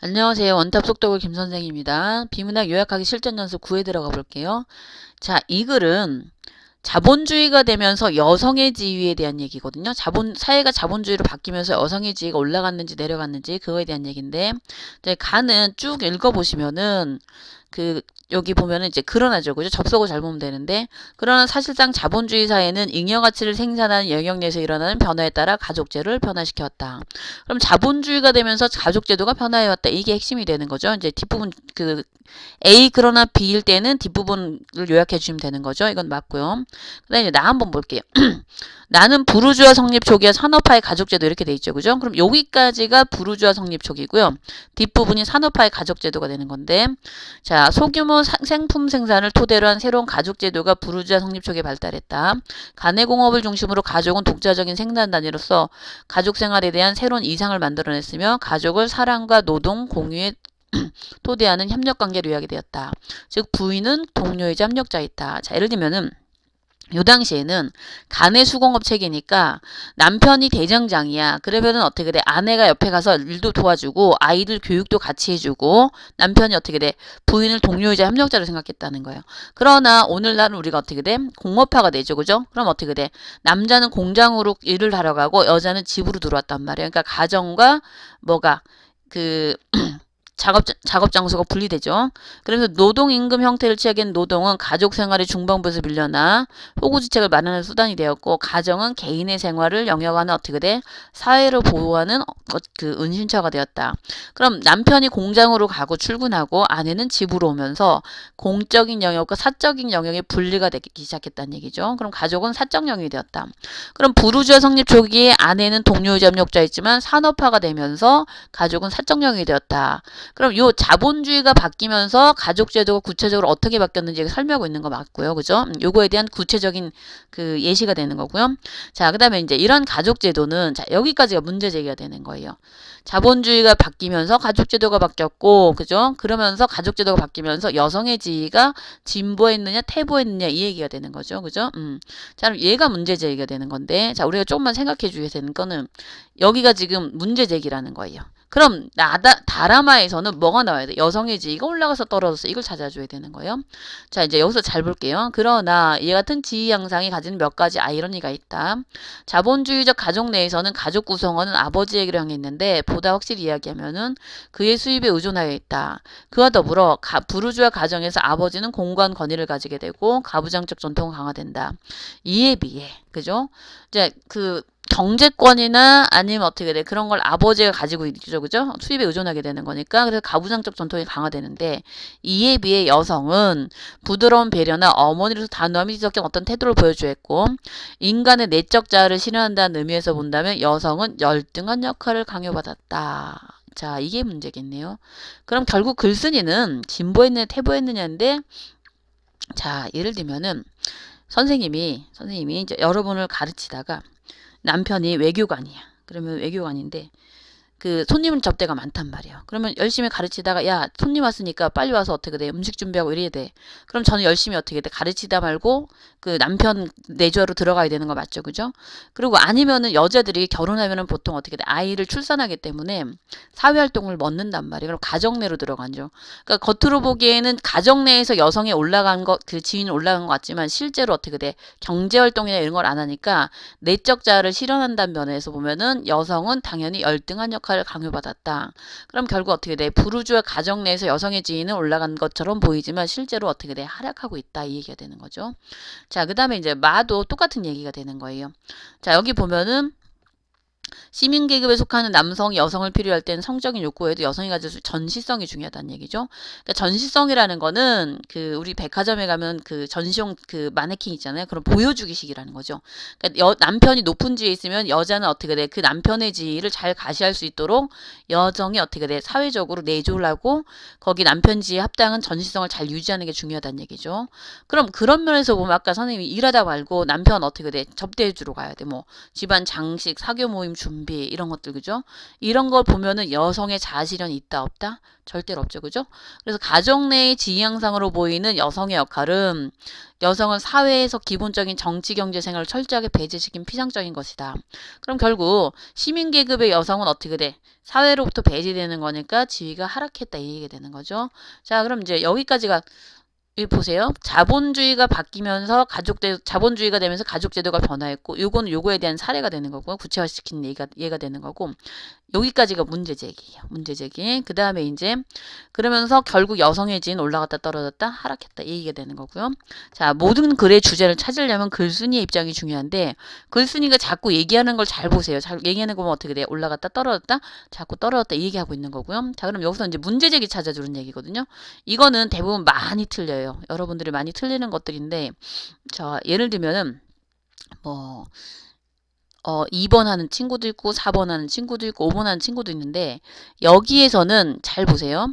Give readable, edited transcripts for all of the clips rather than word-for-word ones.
안녕하세요. 원탑 속독을 김선생입니다. 비문학 요약하기 실전 연습 9에 들어가 볼게요. 자, 이 글은 자본주의가 되면서 여성의 지위에 대한 얘기거든요. 사회가 자본주의로 바뀌면서 여성의 지위가 올라갔는지 내려갔는지 그거에 대한 얘기인데, 이제 간은 쭉 읽어보시면은 여기 보면은 이제 그러나죠. 그죠? 접속을 잘 보면 되는데, 그러나 사실상 자본주의 사회는 잉여 가치를 생산하는 영역 내에서 일어나는 변화에 따라 가족제를 변화시켰다. 그럼 자본주의가 되면서 가족제도가 변화해왔다. 이게 핵심이 되는 거죠. 이제 뒷부분 A 그러나 B일 때는 뒷부분을 요약해 주시면 되는 거죠. 이건 맞고요. 그다음에 이제 나 한번 볼게요. 나는 부르주아 성립 초기와 산업화의 가족제도 이렇게 돼 있죠. 그죠? 그럼 여기까지가 부르주아 성립 초기고요. 뒷부분이 산업화의 가족제도가 되는 건데, 자, 소규모 생품 생산을 토대로 한 새로운 가족제도가 부르주아 성립 초기에 발달했다. 가내공업을 중심으로 가족은 독자적인 생산 단위로서 가족 생활에 대한 새로운 이상을 만들어냈으며 가족을 사랑과 노동, 공유에 토대하는 협력관계로 이야기 되었다. 즉 부인은 동료이자 협력자이다. 자, 예를 들면은 요 당시에는 가내 수공업 체계니까 남편이 대장장이야. 그러면은 어떻게 돼? 아내가 옆에 가서 일도 도와주고 아이들 교육도 같이 해주고 남편이 어떻게 돼? 부인을 동료이자 협력자로 생각했다는 거예요. 그러나 오늘날은 우리가 어떻게 돼? 공업화가 되죠. 그죠? 그럼 어떻게 돼? 남자는 공장으로 일을 하러 가고 여자는 집으로 들어왔단 말이에요. 그러니까 가정과 뭐가 작업 장소가 분리되죠. 그래서 노동임금 형태를 취하기엔 노동은 가족 생활의 중반부에서 밀려나 호구지책을 마련하는 수단이 되었고 가정은 개인의 생활을 영역하는 어떻게 돼? 사회를 보호하는 은신처가 되었다. 그럼 남편이 공장으로 가고 출근하고 아내는 집으로 오면서 공적인 영역과 사적인 영역의 분리가 되기 시작했다는 얘기죠. 그럼 가족은 사적 영역이 되었다. 그럼 부르주아 성립 초기에 아내는 동료이자 협력자였지만 산업화가 되면서 가족은 사적 영역이 되었다. 그럼 요 자본주의가 바뀌면서 가족제도가 구체적으로 어떻게 바뀌었는지 설명하고 있는 거 맞고요. 그죠? 요거에 대한 구체적인 예시가 되는 거고요. 자, 그 다음에 이제 이런 가족제도는, 자, 여기까지가 문제 제기가 되는 거예요. 자본주의가 바뀌면서 가족제도가 바뀌었고, 그죠? 그러면서 가족제도가 바뀌면서 여성의 지위가 진보했느냐, 퇴보했느냐, 이 얘기가 되는 거죠. 그죠? 자, 그럼 얘가 문제 제기가 되는 건데, 자, 우리가 조금만 생각해 주셔야 되는 거는, 여기가 지금 문제 제기라는 거예요. 그럼 다라마에서는 뭐가 나와야 돼? 여성의 지위가 올라가서 떨어졌어. 이걸 찾아줘야 되는 거예요. 자, 이제 여기서 잘 볼게요. 그러나 이 같은 지위 양상이 가지는 몇 가지 아이러니가 있다. 자본주의적 가족 내에서는 가족 구성원은 아버지에게로 향해 있는데 보다 확실히 이야기하면은 그의 수입에 의존하여 있다. 그와 더불어 부르주아 가정에서 아버지는 공관 권위를 가지게 되고 가부장적 전통은 강화된다. 이에 비해, 그죠? 이제 경제권이나 아니면 어떻게 돼? 그런 걸 아버지가 가지고 있죠. 그죠? 수입에 의존하게 되는 거니까. 그래서 가부장적 전통이 강화되는데 이에 비해 여성은 부드러운 배려나 어머니로서 단호함이 섞인 어떤 태도를 보여줘야 했고 인간의 내적 자아를 실현한다는 의미에서 본다면 여성은 열등한 역할을 강요받았다. 자, 이게 문제겠네요. 그럼 결국 글쓴이는 진보했느냐 퇴보했느냐인데, 자, 예를 들면은 선생님이 이제 여러분을 가르치다가 남편이 외교관이야. 그러면 외교관인데 손님 접대가 많단 말이에요. 그러면 열심히 가르치다가 야, 손님 왔으니까 빨리 와서 어떻게 돼? 음식 준비하고 이래야 돼. 그럼 저는 열심히 어떻게 돼? 가르치다 말고 남편 내조하러 들어가야 되는 거 맞죠? 그죠? 그리고 아니면은 여자들이 결혼하면은 보통 어떻게 돼? 아이를 출산하기 때문에 사회활동을 멈는단 말이에요. 그럼 가정 내로 들어가죠. 그러니까 겉으로 보기에는 가정 내에서 여성이 올라간 지위는 올라간 것 같지만 실제로 어떻게 돼? 경제활동이나 이런 걸 안 하니까 내적 자아를 실현한다는 면에서 보면은 여성은 당연히 열등한 역할을 강요받았다. 그럼 결국 어떻게 돼? 부르주아 가정 내에서 여성의 지위는 올라간 것처럼 보이지만 실제로 어떻게 돼? 하락하고 있다. 이 얘기가 되는 거죠. 자, 그 다음에 이제 마도 똑같은 얘기가 되는 거예요. 자, 여기 보면은 시민계급에 속하는 남성이 여성을 필요로 할 때는 성적인 욕구에도 여성이 가질 수 전시성이 중요하다는 얘기죠. 그러니까 전시성이라는 거는 우리 백화점에 가면 전시용 마네킹 있잖아요. 그럼 보여주기식이라는 거죠. 그러니까 남편이 높은 지위에 있으면 여자는 어떻게 돼? 그 남편의 지위를 잘 가시할 수 있도록 여성이 어떻게 돼? 사회적으로 내조를 하고 거기 남편 지위에 합당한 전시성을 잘 유지하는 게 중요하다는 얘기죠. 그럼 그런 면에서 보면 아까 선생님이 일하다 말고 남편 어떻게 돼? 접대해 주러 가야 돼. 뭐 집안 장식, 사교 모임 준비 이런 것들 그죠? 이런 걸 보면은 여성의 자아실현이 있다 없다? 절대로 없죠. 그죠? 그래서 가정 내의 지향상으로 보이는 여성의 역할은 여성은 사회에서 기본적인 정치 경제 생활을 철저하게 배제시킨 피상적인 것이다. 그럼 결국 시민계급의 여성은 어떻게 돼? 사회로부터 배제되는 거니까 지위가 하락했다 이 얘기가 되는 거죠. 자, 그럼 이제 여기까지가 여기 보세요. 자본주의가 바뀌면서 자본주의가 되면서 가족제도가 변화했고, 요거는 요거에 대한 사례가 되는 거고, 구체화시킨 얘가 되는 거고, 여기까지가 문제제기예요. 문제제기. 그 다음에 이제, 그러면서 결국 여성의 지위는 올라갔다 떨어졌다, 하락했다. 이 얘기가 되는 거고요. 자, 모든 글의 주제를 찾으려면 글쓴이의 입장이 중요한데, 글쓴이가 자꾸 얘기하는 걸 잘 보세요. 잘 얘기하는 거 보면 어떻게 돼요? 올라갔다 떨어졌다, 자꾸 떨어졌다, 이 얘기하고 있는 거고요. 자, 그럼 여기서 이제 문제제기 찾아주는 얘기거든요. 이거는 대부분 많이 틀려요. 여러분들이 많이 틀리는 것들인데, 자, 예를 들면은, 뭐, 2번 하는 친구도 있고 4번 하는 친구도 있고 5번 하는 친구도 있는데 여기에서는 잘 보세요.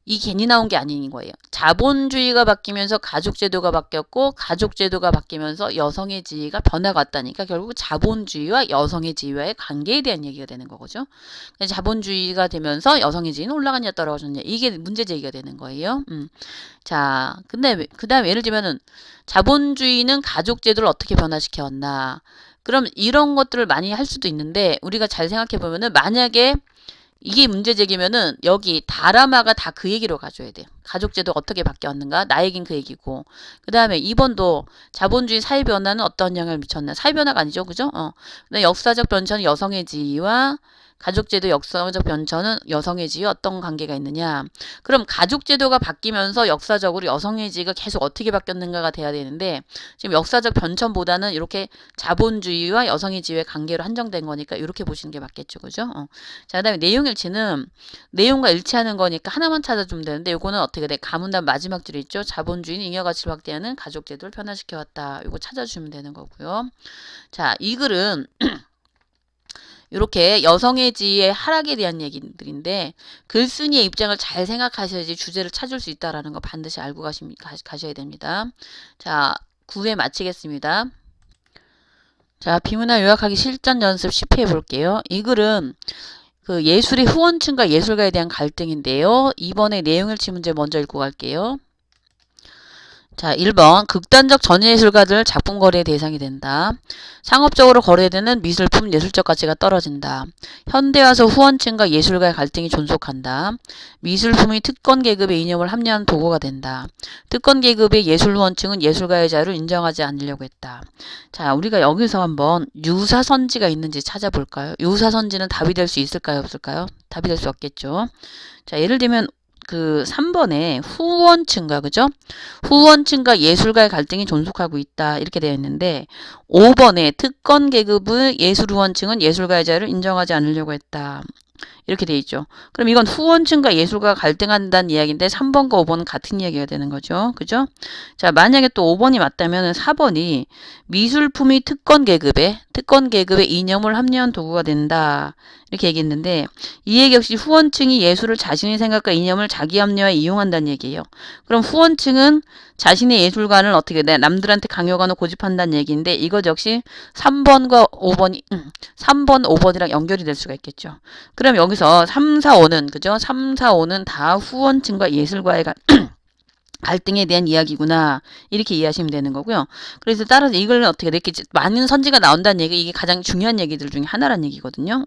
이 괜히 나온 게 아닌 거예요. 자본주의가 바뀌면서 가족제도가 바뀌었고 가족제도가 바뀌면서 여성의 지위가 변화가 왔다니까 결국 자본주의와 여성의 지위와의 관계에 대한 얘기가 되는 거죠. 자본주의가 되면서 여성의 지위는 올라갔냐 떨어졌냐 이게 문제제기가 되는 거예요. 자, 근데 그 다음에 예를 들면은 자본주의는 가족제도를 어떻게 변화시켰나 그럼 이런 것들을 많이 할 수도 있는데 우리가 잘 생각해 보면은 만약에 이게 문제제기면은 여기 다라마가 다 그 얘기로 가줘야 돼요. 가족제도가 어떻게 바뀌었는가? 나에겐 그 얘기고. 그 다음에 2번도 자본주의 사회 변화는 어떤 영향을 미쳤나? 사회 변화가 아니죠. 그죠? 근데 역사적 변천은 여성의 지위와 가족제도 역사적 변천은 여성의 지위와 어떤 관계가 있느냐. 그럼 가족제도가 바뀌면서 역사적으로 여성의 지위가 계속 어떻게 바뀌었는가가 돼야 되는데 지금 역사적 변천보다는 이렇게 자본주의와 여성의 지위의 관계로 한정된 거니까 이렇게 보시는 게 맞겠죠. 그죠? 자, 그 다음에 내용일치는 내용과 일치하는 거니까 하나만 찾아주면 되는데 이거는 어떻게 돼? 가문단 마지막 줄이 있죠. 자본주의는 잉여가치를 확대하는 가족제도를 변화시켜왔다. 이거 찾아주시면 되는 거고요. 자, 이 글은 이렇게 여성의 지위의 하락에 대한 얘기들인데 글쓴이의 입장을 잘 생각하셔야지 주제를 찾을 수 있다는 거 반드시 알고 가셔야 됩니다. 자, 9회 마치겠습니다. 자, 비문화 요약하기 실전 연습 10회 해볼게요. 이 글은 그 예술의 후원층과 예술가에 대한 갈등인데요. 이번에 내용일치 문제 먼저 읽고 갈게요. 자, 1번 극단적 전예술가들 작품 거래의 대상이 된다. 상업적으로 거래되는 미술품 예술적 가치가 떨어진다. 현대와서 후원층과 예술가의 갈등이 존속한다. 미술품이 특권 계급의 이념을 합리화하는 도구가 된다. 특권 계급의 예술 후원층은 예술가의 자유를 인정하지 않으려고 했다. 자, 우리가 여기서 한번 유사선지가 있는지 찾아볼까요? 유사선지는 답이 될 수 있을까요? 없을까요? 답이 될 수 없겠죠. 자, 예를 들면 그 3번에 후원층과 그죠? 후원층과 예술가의 갈등이 존속하고 있다. 이렇게 되어 있는데 5번에 특권 계급의 예술 후원층은 예술가의 자유를 인정하지 않으려고 했다. 이렇게 돼 있죠. 그럼 이건 후원층과 예술가가 갈등한다는 이야기인데 3번과 5번은 같은 이야기가 되는 거죠. 그죠? 자, 만약에 또 5번이 맞다면 4번이 미술품이 특권 계급의 이념을 합리화한 도구가 된다. 이렇게 얘기했는데 이 얘기 역시 후원층이 예술을 자신의 생각과 이념을 자기 합리화에 이용한다는 얘기예요. 그럼 후원층은 자신의 예술관을 어떻게 돼? 남들한테 강요하거나 고집한다는 얘기인데 이것 역시 3번과 5번이 3번, 5번이랑 연결이 될 수가 있겠죠. 그럼 여기서 3, 4, 5는 그죠? 3, 4, 5는 다 후원층과 예술가의 갈등에 대한 이야기구나. 이렇게 이해하시면 되는 거고요. 그래서 따라서 이걸 어떻게 이렇게 많은 선지가 나온다는 얘기 이게 가장 중요한 얘기들 중에 하나란 얘기거든요.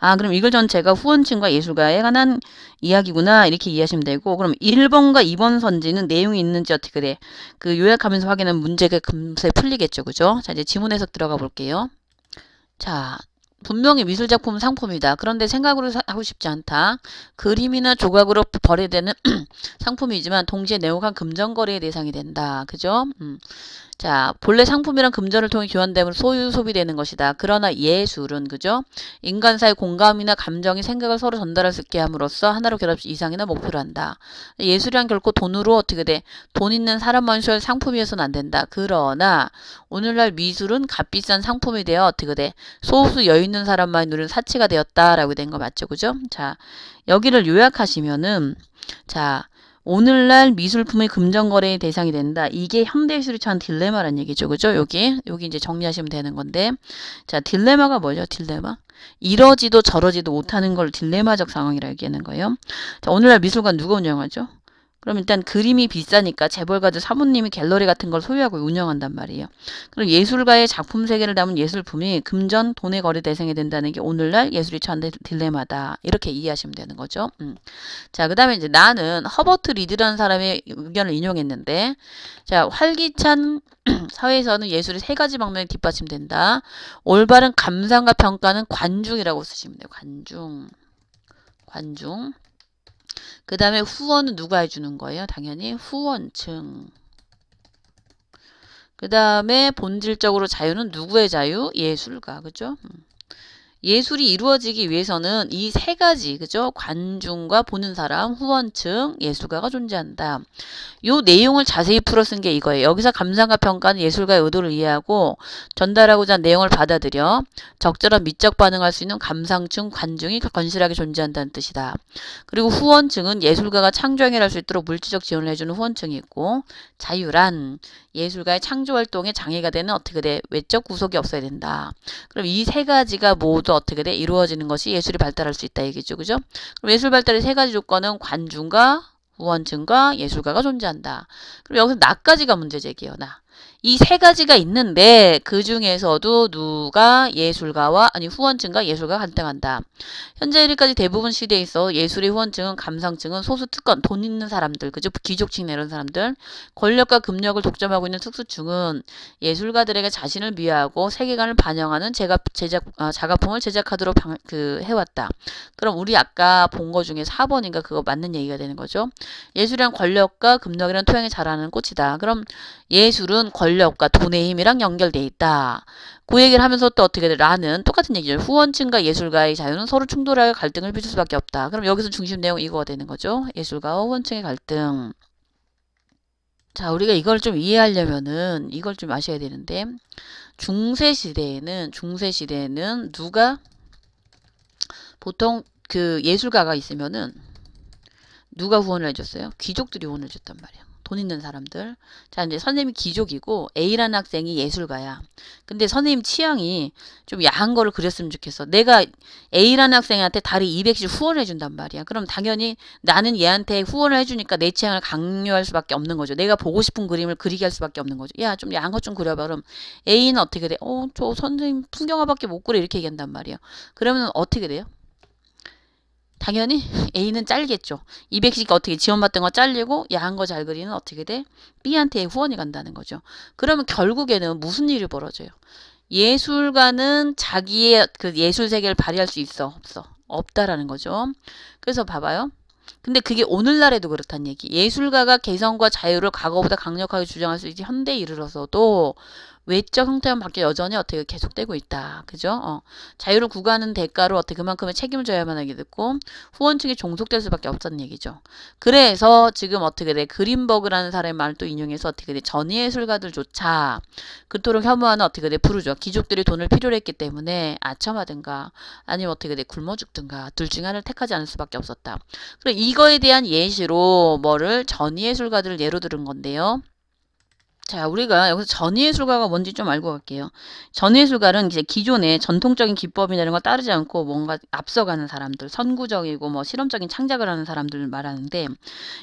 아, 그럼 이걸 전체가 후원층과 예술가에 관한 이야기구나. 이렇게 이해하시면 되고 그럼 1번과 2번 선지는 내용이 있는지 어떻게 돼? 그 요약하면서 확인하면 문제가 금세 풀리겠죠. 그죠? 자, 이제 지문 해석 들어가 볼게요. 자, 분명히 미술작품은 상품이다. 그런데 생각으로 하고 싶지 않다. 그림이나 조각으로 거래되는 상품이지만 동시에 내용한 금전거래의 대상이 된다. 그죠? 자, 본래 상품이란 금전을 통해 교환되므로 소유 소비되는 것이다. 그러나 예술은 그죠? 인간사의 공감이나 감정이 생각을 서로 전달할 수 있게 함으로써 하나로 결합 이상이나 목표로 한다. 예술이란 결코 돈으로 어떻게 돼? 돈 있는 사람만 소유할 상품이어서는 안 된다. 그러나 오늘날 미술은 값비싼 상품이 되어 어떻게 돼? 소수 여유 있는 사람만 누리는 사치가 되었다라고 된 거 맞죠? 그죠? 자, 여기를 요약하시면은 자, 오늘날 미술품의 금전거래의 대상이 된다. 이게 현대예술이 처한 딜레마란 얘기죠. 그죠? 여기 이제 정리하시면 되는 건데. 자, 딜레마가 뭐죠? 딜레마? 이러지도 저러지도 못하는 걸 딜레마적 상황이라 얘기하는 거예요. 자, 오늘날 미술관 누가 운영하죠? 그럼 일단 그림이 비싸니까 재벌가들 사모님이 갤러리 같은 걸 소유하고 운영한단 말이에요. 그럼 예술가의 작품 세계를 담은 예술품이 금전, 돈의 거래 대상이 된다는 게 오늘날 예술이 처한 딜레마다. 이렇게 이해하시면 되는 거죠. 자, 그 다음에 이제 나는 허버트 리드라는 사람의 의견을 인용했는데, 자, 활기찬 사회에서는 예술이 세 가지 방면에 뒷받침된다. 올바른 감상과 평가는 관중이라고 쓰시면 돼요. 관중. 그 다음에 후원은 누가 해주는 거예요? 당연히 후원층. 그 다음에 본질적으로 자유는 누구의 자유? 예술가. 그죠? 예술이 이루어지기 위해서는 이 세 가지, 그죠? 관중과 보는 사람, 후원층, 예술가가 존재한다. 요 내용을 자세히 풀어 쓴 게 이거예요. 여기서 감상과 평가는 예술가의 의도를 이해하고 전달하고자 한 내용을 받아들여 적절한 미적 반응할 수 있는 감상층, 관중이 건실하게 존재한다는 뜻이다. 그리고 후원층은 예술가가 창조행위를 할 수 있도록 물질적 지원을 해주는 후원층이 있고, 자유란 예술가의 창조활동에 장애가 되는 어떻게 돼? 외적 구속이 없어야 된다. 그럼 이 세 가지가 모두 어떻게 돼? 이루어지는 것이 예술이 발달할 수 있다 얘기죠. 그죠? 그럼 예술 발달의 세 가지 조건은 관중과 후원층과 예술가가 존재한다. 그럼 여기서 나까지가 문제제기예요. 나. 이 세 가지가 있는데 그 중에서도 누가 예술가와 후원층과 예술가가 갈등한다. 현재 이르까지 대부분 시대에 있어 예술의 후원층은 감상층은 소수 특권, 돈 있는 사람들, 그죠? 귀족층 이런 사람들, 권력과 금력을 독점하고 있는 특수층은 예술가들에게 자신을 미화하고 세계관을 반영하는 작업품을 제작하도록 해왔다. 그럼 우리 아까 본 거 중에 4번인가 그거 맞는 얘기가 되는 거죠. 예술이란 권력과 금력이란 토양에 자라는 꽃이다. 그럼 예술은 권력과 돈의 힘이랑 연결돼 있다. 그 얘기를 하면서 또 어떻게 돼? 라는 똑같은 얘기죠. 후원층과 예술가의 자유는 서로 충돌하여 갈등을 빚을 수밖에 없다. 그럼 여기서 중심 내용 이거가 되는 거죠. 예술가와 후원층의 갈등. 자, 우리가 이걸 좀 이해하려면은 이걸 좀 아셔야 되는데, 중세시대에는 누가 보통 그 예술가가 있으면은 누가 후원을 해줬어요? 귀족들이 후원을 해줬단 말이에요. 돈 있는 사람들. 자, 이제 선생님이 귀족이고 A라는 학생이 예술가야. 근데 선생님 취향이 좀 야한 거를 그렸으면 좋겠어. 내가 A라는 학생한테 달에 200씩 후원을 해준단 말이야. 그럼 당연히 나는 얘한테 후원을 해주니까 내 취향을 강요할 수밖에 없는 거죠. 내가 보고 싶은 그림을 그리게 할 수밖에 없는 거죠. 야, 좀 야한 것 좀 그려봐. 그럼 A는 어떻게 돼? 저 선생님 풍경화밖에 못 그려. 이렇게 얘기한단 말이야. 그러면 어떻게 돼요? 당연히 A는 잘겠죠. 200씩 어떻게 지원받던 거 잘리고 야한 거 잘 그리는 어떻게 돼? B한테 후원이 간다는 거죠. 그러면 결국에는 무슨 일이 벌어져요? 예술가는 자기의 그 예술 세계를 발휘할 수 있어? 없어? 없다라는 거죠. 그래서 봐봐요. 근데 그게 오늘날에도 그렇다는 얘기. 예술가가 개성과 자유를 과거보다 강력하게 주장할 수 있지 현대에 이르러서도 외적 형태만 바뀌어 여전히 어떻게 계속되고 있다. 그죠? 자유를 구가하는 대가로 어떻게 그만큼의 책임을 져야만 하게 됐고 후원층이 종속될 수밖에 없다는 얘기죠. 그래서 지금 어떻게 돼? 그린버그라는 사람의 말을 또 인용해서 어떻게 돼? 전예술가들조차 그토록 혐오하는 어떻게 돼? 부르죠. 귀족들이 돈을 필요로 했기 때문에 아첨하든가 아니면 어떻게 돼? 굶어 죽든가 둘 중 하나를 택하지 않을 수밖에 없었다. 그래 이거에 대한 예시로 뭐를 전예술가들을 예로 들은 건데요. 자, 우리가 여기서 전예술가가 뭔지 좀 알고 갈게요. 전예술가는 이제 기존의 전통적인 기법이나 이런 걸 따르지 않고 뭔가 앞서가는 사람들, 선구적이고 뭐 실험적인 창작을 하는 사람들을 말하는데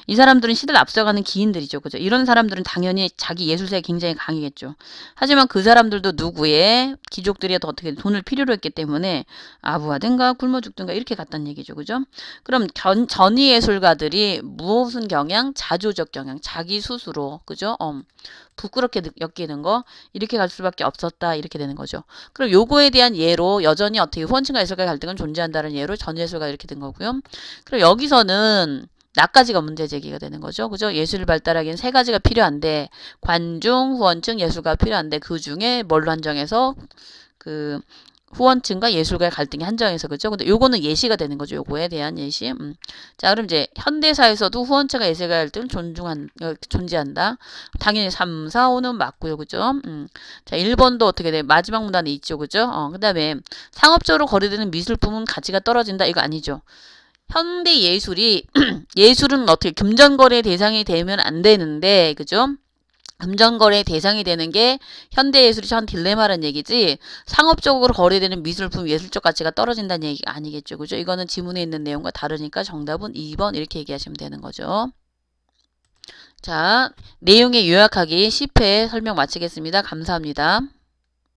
이 사람들은 시대를 앞서가는 기인들이죠. 그죠? 이런 사람들은 당연히 자기 예술세에 굉장히 강했겠죠. 하지만 그 사람들도 누구의 귀족들이 더 어떻게 돈을 필요로 했기 때문에 아부하든가 굶어 죽든가 이렇게 갔다는 얘기죠. 그죠? 그럼 전예술가들이 무슨 경향? 자조적 경향, 자기 스스로, 그죠? 부끄럽게 엮이는 거 이렇게 갈 수밖에 없었다 이렇게 되는 거죠. 그럼 요거에 대한 예로 여전히 어떻게 후원층과 예술가의 갈등은 존재한다는 예로 전예술가 이렇게 된 거고요. 그럼 여기서는 나까지가 문제 제기가 되는 거죠. 그죠? 예술을 발달하기엔 세 가지가 필요한데 관중, 후원층, 예술가가 필요한데 그 중에 뭘로 한정해서 그 후원층과 예술가의 갈등이 한정해서 그죠? 근데 요거는 예시가 되는 거죠. 요거에 대한 예시. 자, 그럼 이제 현대사에서도 후원층과 예술가의 갈등을 존재한다. 당연히 3, 4, 5는 맞고요. 그죠? 자, 1번도 어떻게 돼? 마지막 문단에 있죠. 그죠? 그 다음에 상업적으로 거래되는 미술품은 가치가 떨어진다. 이거 아니죠. 현대 예술이 예술은 어떻게 금전거래 대상이 되면 안 되는데 그죠? 금전거래 대상이 되는 게 현대예술이 참 딜레마란 얘기지 상업적으로 거래되는 미술품 예술적 가치가 떨어진다는 얘기가 아니겠죠. 그죠? 이거는 지문에 있는 내용과 다르니까 정답은 2번 이렇게 얘기하시면 되는 거죠. 자, 내용의 요약하기 10회 설명 마치겠습니다. 감사합니다.